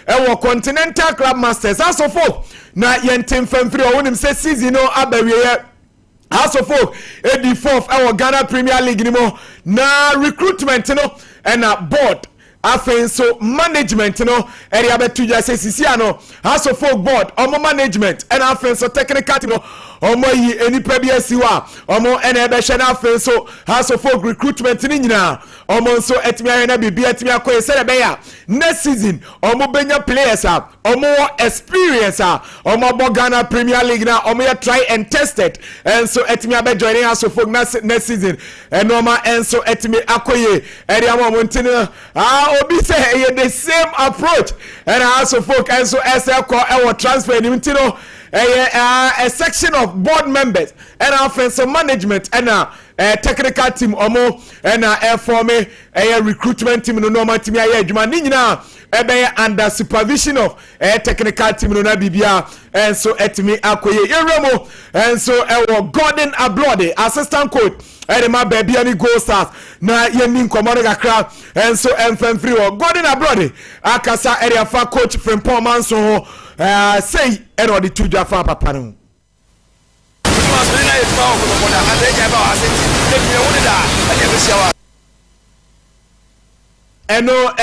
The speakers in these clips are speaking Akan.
ewo Continental Club Masters as of folk na yentem famfiri o wonim se season no abawie as of folk edi fourth ewo Ghana Premier League ni mo na recruitment no and a board afen so management no area betuja se sisia no as of folk board omo management and afen so technical team no omo yi enipa bi asiwa omo ene ebe hwe na afen so as of folk recruitment ni nyina omo so etimi ayena bibi etimi akoye se be ya next season omo benya players omo experience omo bo Ghana Premier League na omo ya try and test it and so etimi abe joining as of folk next season and omo and so etimi akoye area omo ntini obi say the same approach and as of folk and so SL call our transfer ni ntino a section of board members and offensive management and technical team omo and for me a recruitment team no normal team ya adwuma ni nyina ebe under supervision of technical team no na bibia and so etimi akoye yeremo and so Gordon Ablode assistant coach Edema baby any goal stars na yeni nkomo kakra and so free Gordon Ablode akasa area fa coach from Paul Manson say eno the tuja fa papa no eno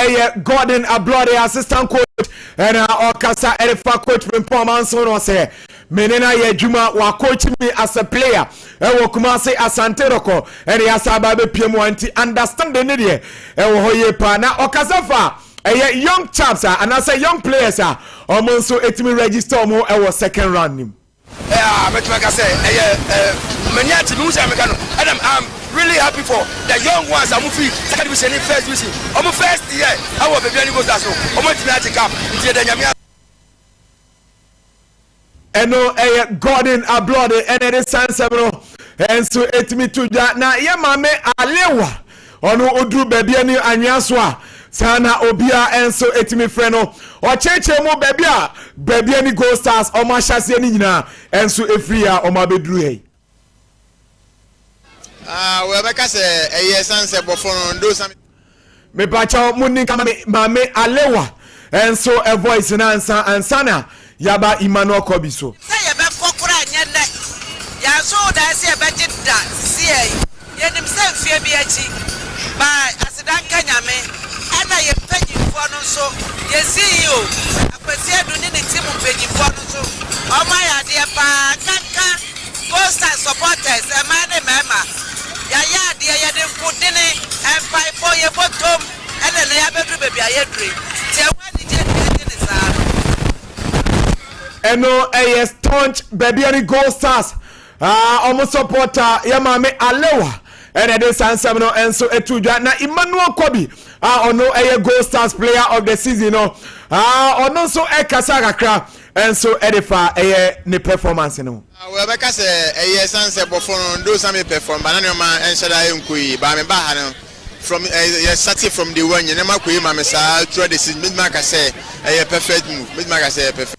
Gordon Ablode assistant coach and okasa area fa coach from Paul Manson say menena ye juma wa coach me as a player ewo kuma say asante roko and yasaba be piem wanti understand the need e wo hoye pa na okasafa young chaps and I say young players omo so etimi register omo ewo second round nim metimaka say many team who say meka no and I'm really happy for the young ones am free second division first division omo first year I will be very good as omo timi atika ntie da nyame eno Gordon Ablode and it is Sansebro and so etimi tuja na ye mame alewa ono odru baby ani anwaso sana obia and so etimi frɛ no ɔcheche mu baby ani Gold Stars o ma hyase ani nyina and so efri a o ma bedru hey we beka se Sansebro for do some me pacha munni kama mame alewa and so a voice na ansana yaba Emmanuel Kobiso say be kokura nyenne ya so da say be jidda see yenim say fie bi achi ba asidan kanyame ana ye panyifo no so ye CEO akwasi aduni ne team panyifo no so o ma ya de pa kanka poster supporters e ma ne mema ya de ye de fudine en pai po ye bottom ene ne ya bedru bebi ayedre ti e wani je ne sa eno staunch baby any Gold Stars almost supporter ya mame alewa and it is Sansebro and so etujwa na Emmanuel Kobi ono Gold Stars player of the season no ono so kasa kakra and so edifa ne performance no we beka se Sansebro for do some perform banana man enshada enkoyi ba me ba ha no from starting from the one you never koyi ma me sa through the season mid mark say perfect move mid mark say perfect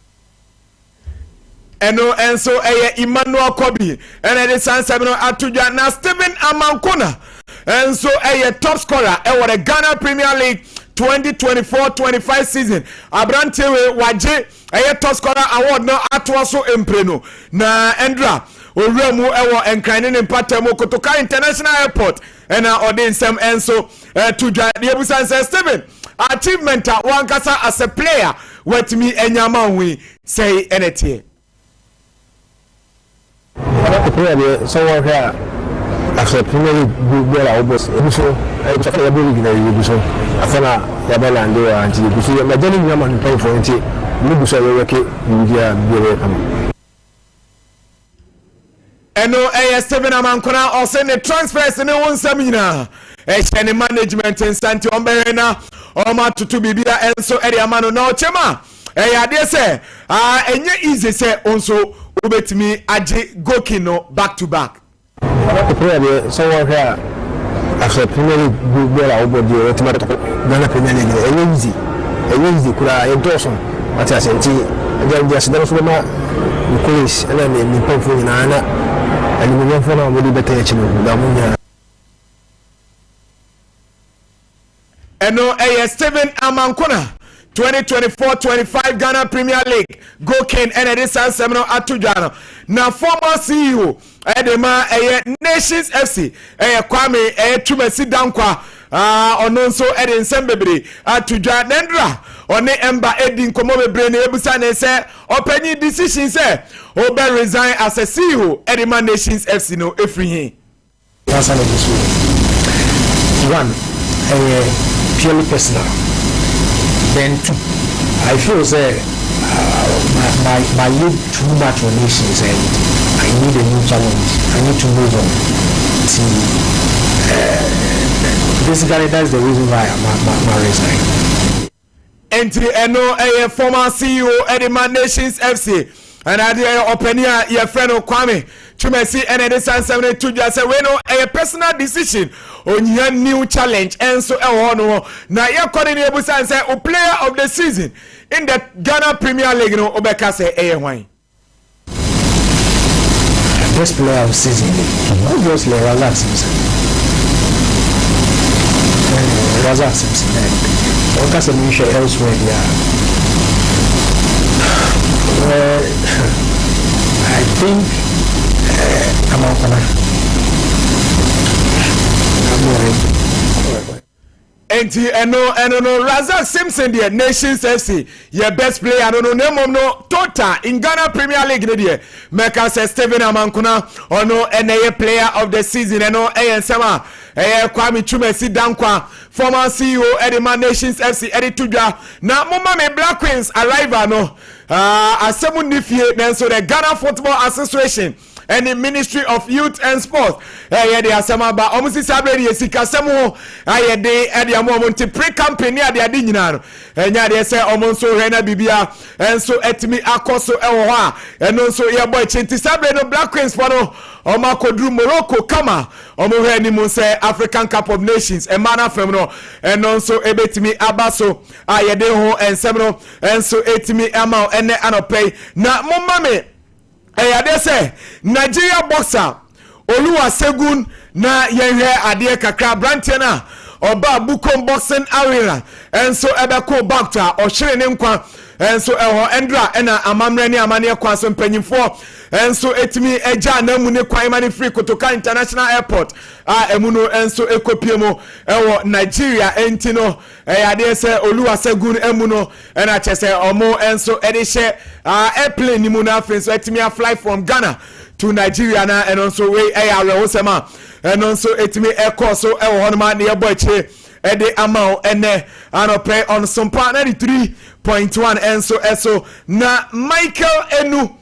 eno and so Emmanuel Kobi and it is Sansebro atujwa na Stephen Amankona and so top scorer the Ghana Premier League 2024-25 season abrantewe waje top scorer award no atwaso empreno na endra owuramu enkrane ne mpatamo Kotoka International Airport and odinsem and so tujwa the ebusanse Stephen achievement wankasa as a player what me enyama we say anything someone here after Premier League goal almost so I check the ball in so after Yabala and they are anti so my journey man play for anti you so you work media be come eno Stephen Amankona or send the transfers in one seminar any management in Santi Omberena or ma tutu bibia and so area mano no chema ade say enye easy say also ubetimi aje gokino back to back someone here after Premier League goal almost the ultimate Ghana Premier League easy kura endorsement what I say just there for my police and then in perform na and we want for now we better achieve da munya eno Stephen Amankona 2024-25 Ghana Premier League go Ken and it is Samuel Atujano. Now former CEO Edema Nations FC Kwame Tumesi Dankwa Ononso Edin Sembebri Atuja Nendra One Emba Edin Komobe Brain Ebusane say opening decision say Obe resign as a CEO Edema Nations FC no Efrihin. That's how this one purely personal. Then two, I feel my lead too much on nations and I need a new challenge. I need to move on. Basically, that's the reason why I'm resigning. Entry a former CEO Edema Nations FC and I did open your friend Kwame Tumesi and it is 72 just say we know a personal decision on your new challenge and so no now you're calling able to say a player of the season in the Ghana Premier League no Obeka say why best player of the season obviously Razak Simpson Oka say we share elsewhere I think I'm Enti no Razak Simpson the Nations FC your best player no name no total in Ghana Premier League there Meka say Steven Amankuna ono a player of the season no Ensema Kwame Tumesi Dankwa former CEO Edema Nations FC Editudwa na mama me Black Queens arrival no asemu nifie nanso the Ghana Football Association and the Ministry of Youth and Sports the asema ba omusi sabre de sika semu de amonti pre campaign ya de ade nyina no enya de say omonso hena bibia enso etimi akoso ewo ho a eno nso ye boy chinti sabre no Black Queens for no omakodru Morocco kama omo heni mu say African Cup of Nations e mana fam no eno nso ebetimi abaso ayede ho ensem no enso etimi ama ene anopay na momame eyade say Nigeria boxer Oluwasegun na yenhwe ade kakra brante na oba Bukom boxing arena enso ebeko back to ohire ne nkwa enso eho endra ena amamre ne amane kwa so mpanyimfo enso etimi eja na mu ne kwan mani free Kotoka International Airport emu no enso ekopie mo ewo Nigeria entino eyade say Oluwasegun emu no ena chese omo enso edihye airplane ni mu na afenso etimi a fly from Ghana to Nigeria na and also we hosema and also etimi so honma ne boyche ede amount ene anope on Sompa 93.1 and so na Michael Enu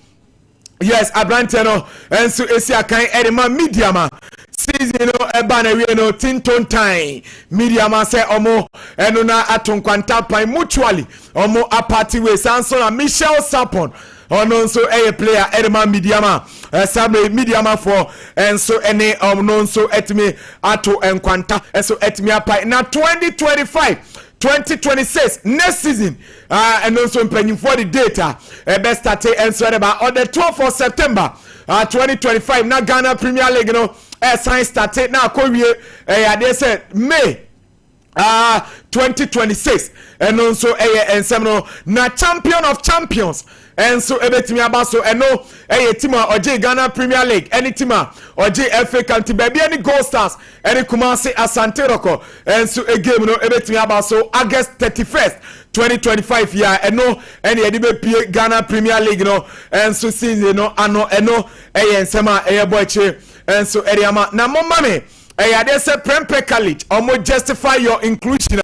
yes abranteno and so esiakan edema mediama season no eba na we no tinton time mediama say omo enu na atonkwanta pan mutually omo apart we sanso na Michelle Sapon ono nso player edema mediama sabre mediama for enso ene no nso etimi ato enkwanta enso etimi apai na 2025-2026 next season and also impending for the data best start enso about on the 12th of September 2025 na Ghana Premier League no sign start na kowie they said May 2026 and also ensem no na champion of champions and so ebetimi abaso eno team oje Ghana Premier League any team oje FA County baby any Gold Stars any Kumasi Asante Roko and so a game no ebetimi abaso August 31st 2025 year eno any edibe Ghana Premier League no and so season no ano eno ensema boyche and so eriama na momma me they say Prempeh College omo justify your inclusion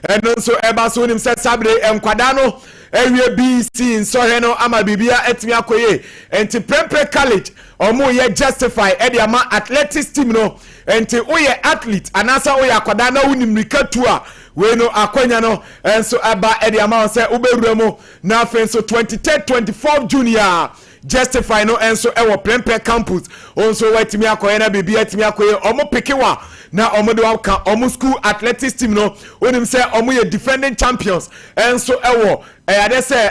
and also ebaso nim say sabre enkwadano ewie BC so heno ama bibia etimi akoye enti Prempeh College omo ye justify ama athletics team no enti oye athlete anasa oye akwada na unim rikatu a we no akwanya no enso aba ama say ubewuramo na afenso 23-24 junior justify no enso ewo Prempeh campus onso wetimi akoye na bibia etimi akoye omo pikiwa na omo de waka omo school athletics team no onim say omo ye defending champions enso ewo they say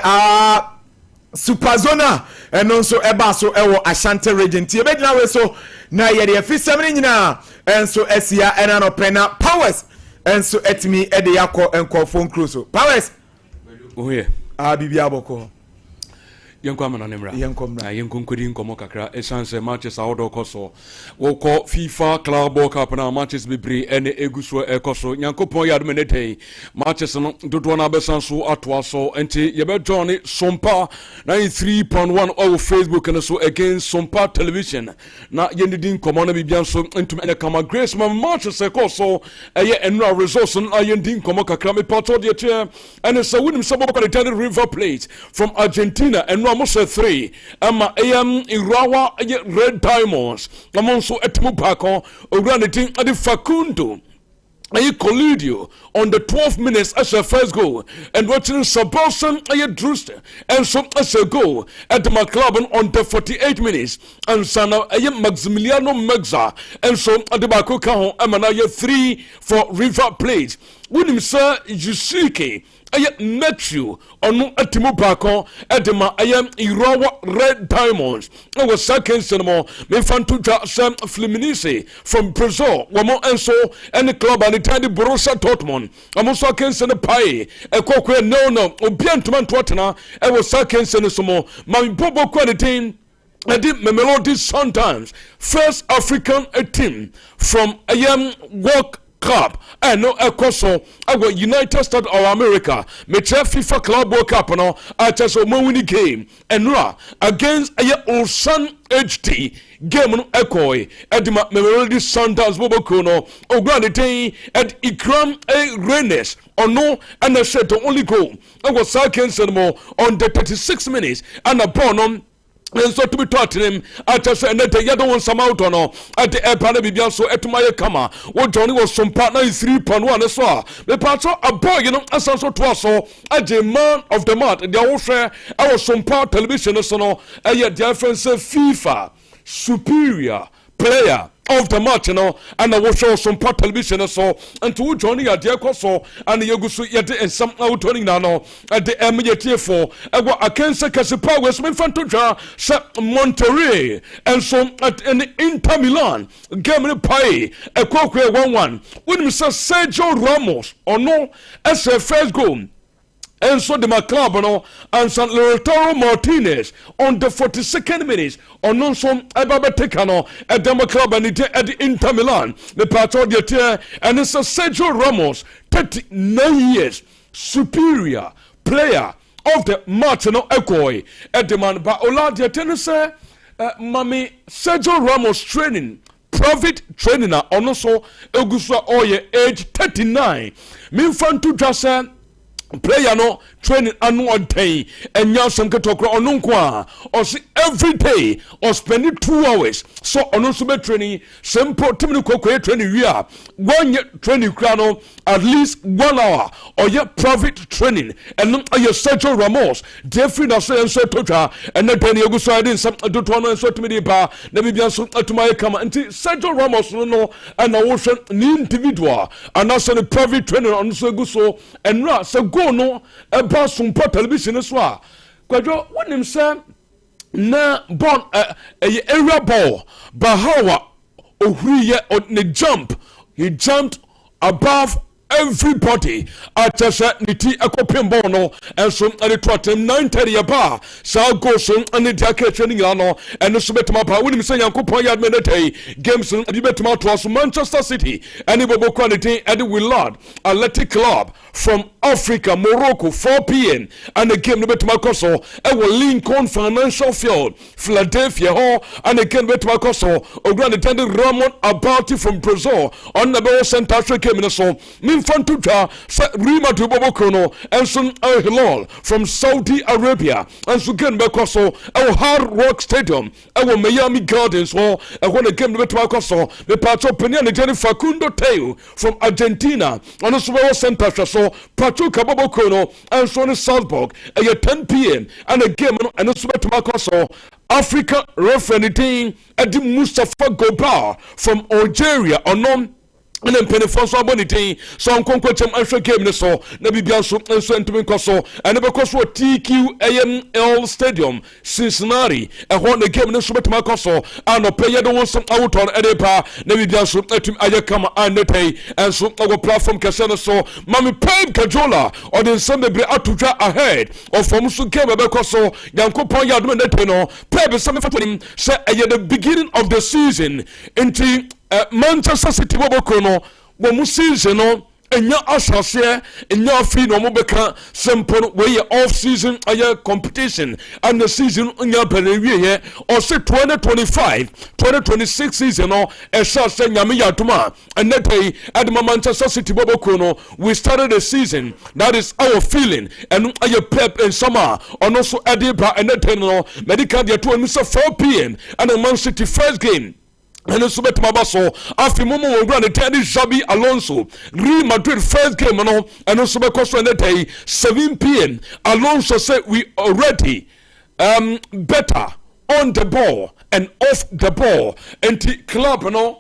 Superzona and also eba so ewo Ashanti region ti ebedina we so na ye de afisem ni nyina enso esia enano pena powers enso etimi ede yakọ enkofo nkruso powers Oh yeah. Bibi aboko. Yankwamana nemra. Yankomra. Yankonkodi nkomo kakra essence matches awodo koso. Woko FIFA Club World Cup na matches bebre ene eguso ekoso. Nyankopon yadmenete. Matches no dodo na besanso atwaso enti yebe join Sompa 93.1 over Facebook and so against Sompa television. Na yendidi nkomo na bibianso entum ene kama Grace ma matches ekoso eye enra resource na yendi nkomo kakra me pato de che ene so wunim sabo kwa the River Plate from Argentina and Mose 3 ama am Irawa Red Diamonds amonso etmu bako ogranity at the Facundo I collude you on the 12 minutes as a first goal and watching Sebastian Drewster and some as a goal at the McClellan on the 48 minutes and Sana Maximiliano Megza and so at the Bako Kaho Amanaya 3 for River Plate. William Sir Yusuke Matthew on Atimu Bako Edema I am Irawa Red Diamonds. I was second cinema me fantuja Sam Fluminense from Brazil Wamo Enso and the club and the tiny Borussia Dortmund. I'm also against the pie a coque no Obiantuman Twatana I was second cinema my Bobo Qualitin I did Melody sometimes first African team from Work Cup and no ekoso our United States of America meche FIFA Club World Cup no just a winning game and against a Ocean HT game no ekoi edima Melody Sundowns Boboko no ogranite at Ikram Renes no and the set only goal I was second cinema on the 36 minutes and a bonum. And so to be taught him, I just said that the other one some out on at the airport Bibian so at my kama. What Johnny was some partner 3.1 as well. The part of a boy, as also twas so at the man of the month. The whole share I was some part television as no, and yet the difference FIFA superior player of the match, and I will show some part television so and to Johnny at the so and the Yogusu yet and some out turning now at the immediate for I can't say Casipa was my fantoja Monterrey and so at an Inter Milan game in pie a coque 1-1 when Mr. Sergio Ramos or no as a first goal. And so the McClellan and San Lautaro Martinez on the 42nd minute on non some Ababatekano at the McClellan at the Inter Milan. The part of the tier and it's a Sergio Ramos 39 years superior player of the match no Ekoi at the man but Ola the tennis Mami Sergio Ramos training private training on also Augusta Oye age 39 Minfantu Jasa player no training annual day and now some ketokro onunkwa or see every day or spending 2 hours so onunsube training simple timini kokwe training we are 1 year training krano at least 1 hour or yet private training and no your Sergio Ramos Jeffrey na so enso tocha and then you go so I didn't some do to no enso timini ba na bibia so atuma kama nti Sergio Ramos no and I was an individual and also the private training on so go so and ra so go no about some television as well. Kwajo when him say na born area ball Bahawa ohriye on the jump he jumped above everybody at niti akopem bono and so and it was 9:30 bar so go so and the training no and so betuma pa when him say yankopon yard menete games and the betuma to Manchester City and the bobo quality and the Willard Athletic Club from Africa Morocco 4 p.m. and the game the betuma koso e will Lincoln Financial Field Philadelphia ho and the game betuma koso ogran attended Ramon Abati from Brazil on the Bell Center game so Fantuja Rima to Bobokono and Sun Al Hilal from Saudi Arabia and Sugan Bekoso our Hard Rock Stadium our Miami Gardens or when the game the Bekoso the part of Penian Jenny Facundo Teo from Argentina and also Center so Pachuca Bobokono and Sonny Salzburg at 10 p.m. and a game and also Bekoso Africa referee at the Mustafa Gobar from Algeria or non and then penifon so abonity so nkonkwachem ahwe game ne so na bibia so enso entumi nkoso and because what TQAML Stadium Cincinnati ehon the game ne so betuma koso and no player the one some out on edepa na bibia so etum ayekama and netay and so our platform kese so mami Pep Kajola or the some bebre atutwa ahead of from so game bekoso yankopon yadum netay no Pep some fatwa say the beginning of the season into Manchester City boboko no wo mu season no enya asase enya afi no mo beka sempo we off season aye competition and the season enya pelewie ye or say 2025-2026 season no esase nyame yatuma and that day at Manchester City boboko no we started the season that is our feeling and aye Pep in summer and also Adiba and that no medical dia to 4 p.m. and the Man City first game. And so bet mabaso afi momo wo grande tedi Xabi Alonso Real Madrid first game no and so be koso and day 7 p.m. Alonso said we already better on the ball and off the ball and the club no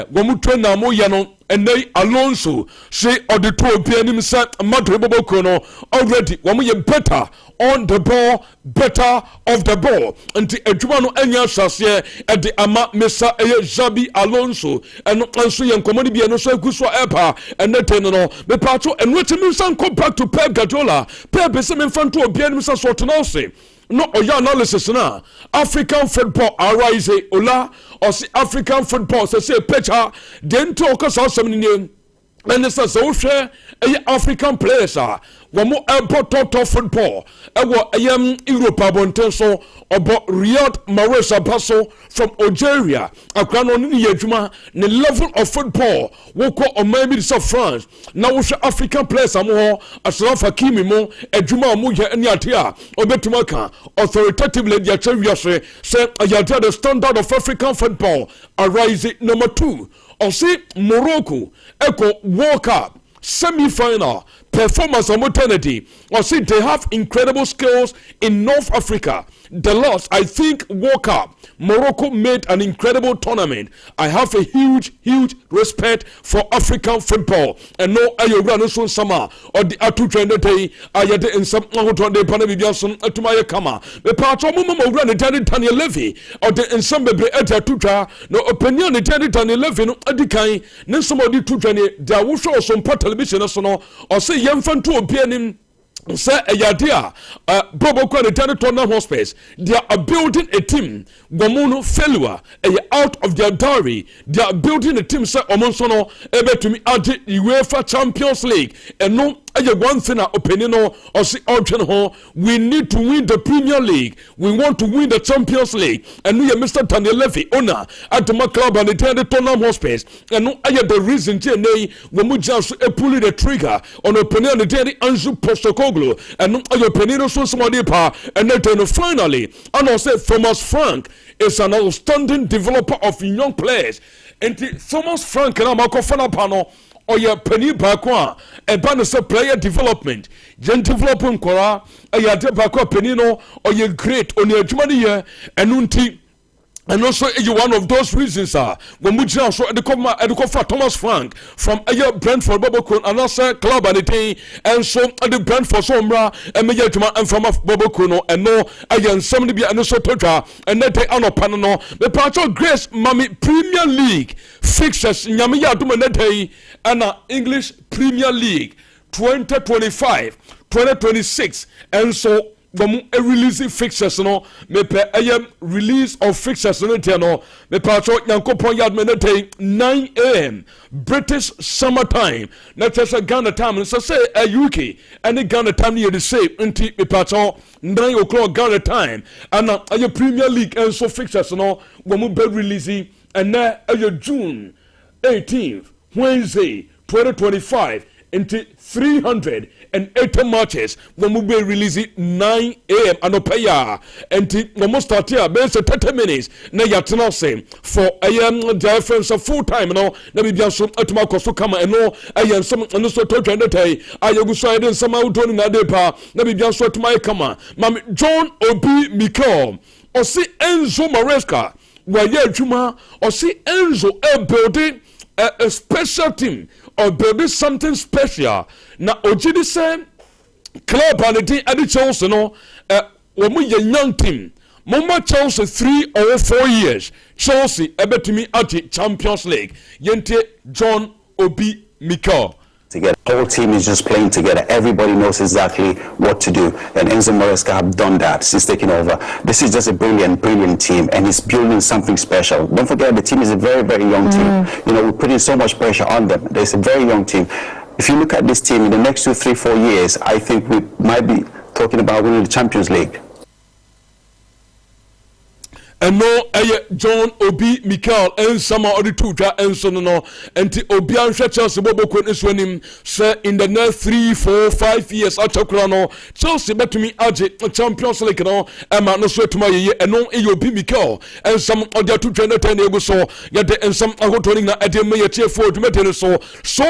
wo mu trainer mo ya no and they Alonso say or the two obianim say Madrid boboko no already wo mu ye better on the ball, better off the ball. And the Edumano Enya Sasye at the Ama Mesa Xabi Alonso and so young community and also Guswa Epa and Neteno, the Pato and which means come back to Pep Guardiola. Pep is in front of Bien Mr. Sortanose. No, your analysis now. African football arise Ola or see African football say Pecha, then talk us out some name. And it's a social African players are one more top football. Europe Bontenso about Riyad Mahrez Abasso from Algeria. A crown on the level of football. Woko or maybe it's France. Now we African players are more as Hakimi mo Ejuma Muja and Yatia or Betumaka authoritatively Yachariase said Ayatia the standard of African football arise number 2. Or see Morocco Echo World Cup semi-final performance on maternity. Or see they have incredible skills in North Africa. The loss, I think, World Cup. Morocco made an incredible tournament. I have a huge respect for African football. And no Ayogran Sun Sama or the Atu Trend Day. I had in some Mahotonde Panaviason Atumaya Kama. The part of Mummo Gran attended Tanya Levy or the ensemble Eta Tutra. No opinion attended Tanya Levy no Adikai. Then somebody to train there will show some part television or say young fan to appear in. Say a yadia, Bobo Quantitative Tottenham Hotspurs. They are building a team. Gomuno failure, out of their diary. They are building a team. Say Omonsono, able to me at the UEFA Champions League. And no, one thing opinion or see option ho. We need to win the Premier League. We want to win the Champions League. And we are Mr. Tanya Levy, owner at the club and the Tottenham Hotspurs. And no, I have the reason today when we just pull the trigger on opinion the daily Anzu Postacoglu. And no, your penino so somebody pa. And then finally, and I said Thomas Frank is an outstanding developer of young players. And Thomas Frank and I'm a panel. Or your penny bakwa and banner player development. Gen development kora a ya de bakwa penino or you great on your money and unti. And also, you one of those reasons are when we just saw the cover Thomas Frank from a Brentford Bobocon and also club and the day and so at the Brentford Sombra and Major and from Bobocuno and no again somebody be and also Totra and then take on panano the part of Grace Mami Premier League fixtures Yamiya Dumanete and English Premier League 2025-2026 and so a release fixtures no me pe release of fixtures no te no me pa cho yankopon yard me 9 a.m. British summer time na tesa Ghana time so say UK and Ghana time here the same until me pa cho 9 o'clock Ghana time and a Premier League and so fixtures no we mo be release and na June 18th Wednesday 2025 into 380 matches when we be releasing 9 a.m. and paya and we start here based 30 minutes na yatena say for difference of full time no na be so atuma koso kama eno ayen some no so to twende tai ayogu so eden some auto ni na de pa na be so atuma kama mam John Obi Mikel Osi Enzo Maresca wa ye adwuma Osi Enzo building a special team or baby something special. Na ojidi say club and the adi Chelsea no womu ye young team. Mama Chelsea 3 or 4 years. Chelsea ebetumi ati Champions League. Yente John Obi Mikel. Together. The whole team is just playing together. Everybody knows exactly what to do. And Enzo Maresca have done that since taking over. This is just a brilliant team, and he's building something special. Don't forget, the team is a very young team. You know, we're putting so much pressure on them. There's a very young team. If you look at this team in the next 2, 3, 4 years, I think we might be talking about winning the Champions League. And no, John Obi Mikel and some of the two and so no, and the Obian Chelsea Bobo Quentin winning, sir, in the next 3, 4, 5 years at Chocrano, Chelsea bet to me Aje Champions League, no, and man, no sweat to my year, and no, Obi Mikel, and some of the 2 10 so, yet, and some are turning at the Mayor Tier 4 to maintain so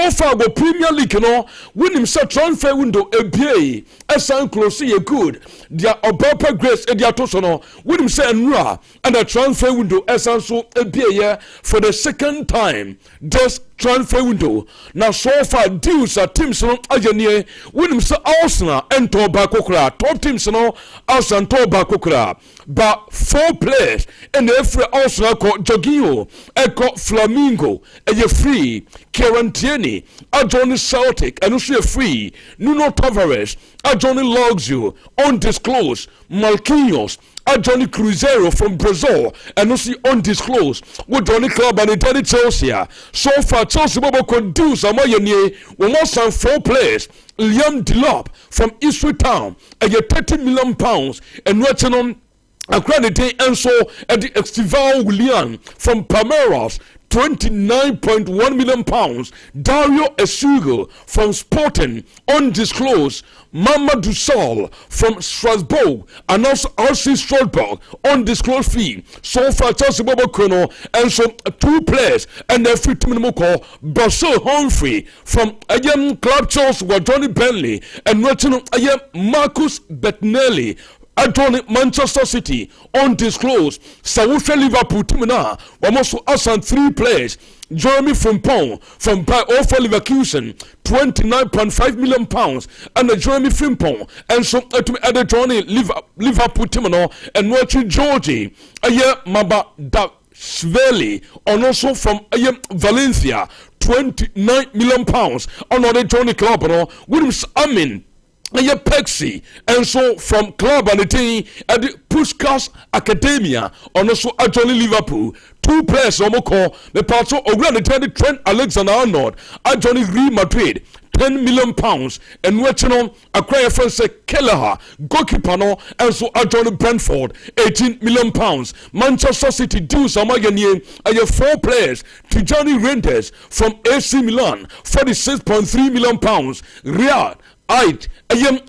far, go Premier League, no, win him such transfer window, a BA, as San Close, good, their Obapa Grace, and their Tosono, win him say and Ra. And a transfer window as also a year for the second time. This transfer window. Now so far deals are teams no ajanie winning so Arsenal and Tobacco top teams no Arsenal and Tobacco but 4 players and every Arsenal called Jorginho, Echo Flamingo, and you free Kieran Tierney, Johnny Celtic, and also free Nuno Tavares, Johnny Luxio, undisclosed Marquinhos, Johnny Cruzeiro from Brazil, and also undisclosed with Johnny Club and Italy Chelsea. So far, Chelsea Bobo could do some more. We must have 4 players. Liam Delop from Ipswich Town, and £30 million, and watching on accredited and so at the Estival William from Palmeiras. £29.1 million. Dario Esugo from Sporting, undisclosed. Mama Dusal from Strasbourg, and also RC Strasbourg, undisclosed fee. So far, Chelsea Bobo Kono, and so 2 players, and their free team call Basil Humphrey from Ayam Club Chelsea, Johnny Bentley, and Ayam Marcus Bettinelli. Adoni Manchester City undisclosed. Sawufe Liverpool team now. We must also 3 players. Jeremy Frimpong from Offer Leverkusen, £29.5 million, and Jeremy Frimpong, and so to add Johnny Liverpool team now, and watching Georgie, Maba Da Sveli, and also from Valencia, £29 million, another Johnny Club, Williams Amin. Pexi, and so from club and the team at the Puskás Academia, and also actually Liverpool. 2 players on call the parts of Grand Trent Alexander-Arnold at Johnny Real Madrid. £10 million, and watching on acquire friends Kelleher, goalkeeper no, and so John Brentford, £18 million. Manchester City do some again and 4 players. Tijani Reinders from AC Milan, £46.3 million. Riyadh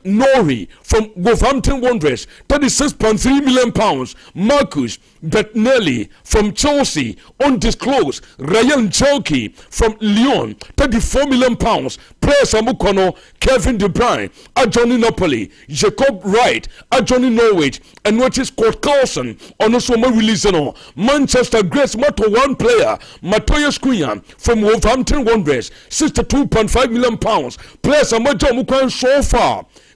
Nori from Wolverhampton Wanderers, £36.3 million. Marcus Bettinelli from Chelsea, undisclosed. Ryan Cherki from Lyon, £34 million. Players Amukono, Kevin De Bruyne, Johnny Napoli, Jacob Wright, Johnny Norwich, and what is Scott Carlson, on also release Manchester Grace Moto 1 player, Matoya Skunyan from Wolverhampton Wanderers, £62.5 million. Players Amukono so far.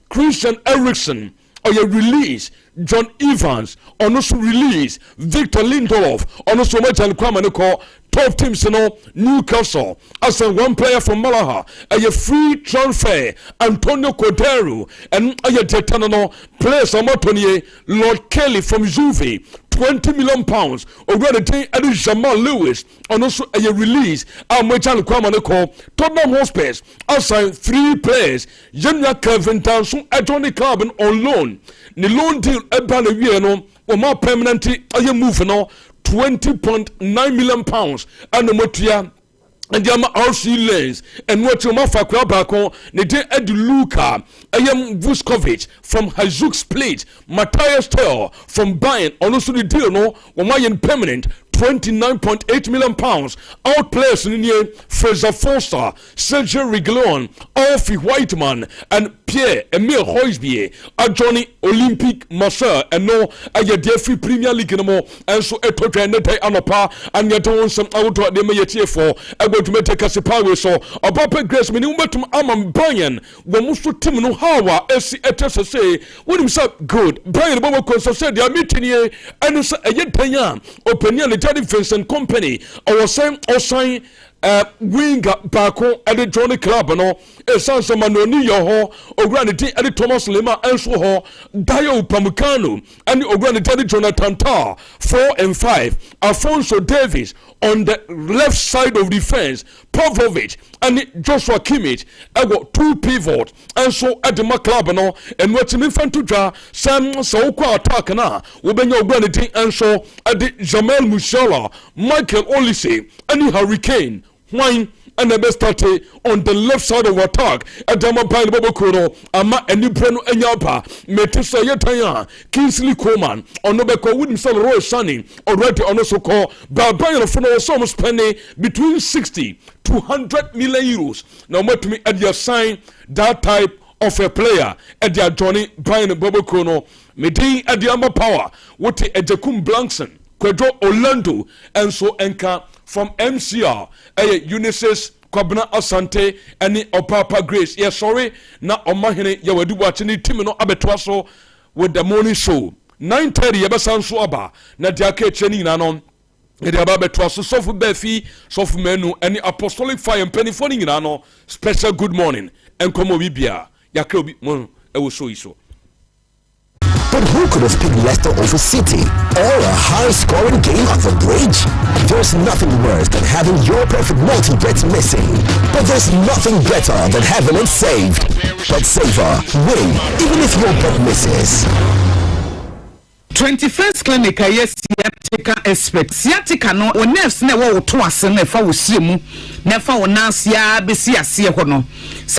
Christian Eriksen, release. John Evans, on also release. Victor Lindelof, on also Kwame top teams Newcastle, as a 1 player from Malaha, a free transfer. Antonio Cordero, and a Tetano players Amatonier, Lord Kelly from Juve. £20 million. Already Eddie Jamal Lewis, and also a release. Tottenham Hotspur assigned 3 players. Jenya Kevin Townsend, Johnny Club on loan. The loan deal about a year or more permanently. Move £20.9 million, and the Motia. And the RC Lanes, and what you offer Krabako, Nede Edu Luka, Vuskovic from Hajduk Split, Matthias Tell from Bayern, and also the deal, Mayan permanent. £29.8 million. Out players in here, Fraser Forster, Sergio Reguilon, Alfie Whiteman, and Pierre Emile Hoisbier Johnny Olympic Marseille no aye de free Premier League no mo enso etotwa netai anopa anyeto wonsem awto de meyetie for egbotume kasipawe so Papa Grace meni umetum amam Bayern wo muso tim no hawa esi etesese wonim say good Bayern bobo konso dia meeting ye eno say aye tanya opinion the Jordan Vincent company or sign winger bako at the Johnny Club no esanse manoni yo ho ogranity at the Thomas Lema enso ho Dayo Pamukano and ogranity Jonathan Tah 4 and 5 Alfonso Davis on the left side of the fence Pavlovic and Joshua Kimmich got 2 pivot and so at the club no and what me fan to draw Sam so kwa attack na we be ogranity and so at the Jamal Musiala Michael Olise and Hurricane Wine and the best started on the left side of attack at Dama Pine Bobokuro, Ama and Nipreno Enyapa, Metisa Yataya, Kingsley Coleman, on Nobeko Wooden Sal Roy Sunny, already on also call Barbarian of Funnel Somos spending between 60 to 100 million euros. Now, what to me at your sign that type of a player at their Johnny Brian Bobokuro, Medin at the Amba Power, what the Ejakum Blankson, Quadro Orlando, and so Enka. From MCR, Unisys, Kwabena Asante, and Papa Grace. Yes, sorry, na Omahine, you will do watching Timino Abetwaso with the morning show. 9:30, Yabasan Swaba, Nadiake Cheni Nanon, Yababetwaso, Sofu Befi, Sofu Menu, and the Apostolic Fire and Penny Phoning Nano, special good morning, and Komo Bibia, Yakobi Mon, Ewoso. But who could have picked Leicester over City? Or a high-scoring game at the bridge? There's nothing worse than having your perfect multi-bet missing. But there's nothing better than having it saved. Bet saver, win, even if your bet misses. 21st clinic yes sciatica expert sciatica no o nerves na wo to ase na fa wo hie mu na fa wo nansia besi ase ho no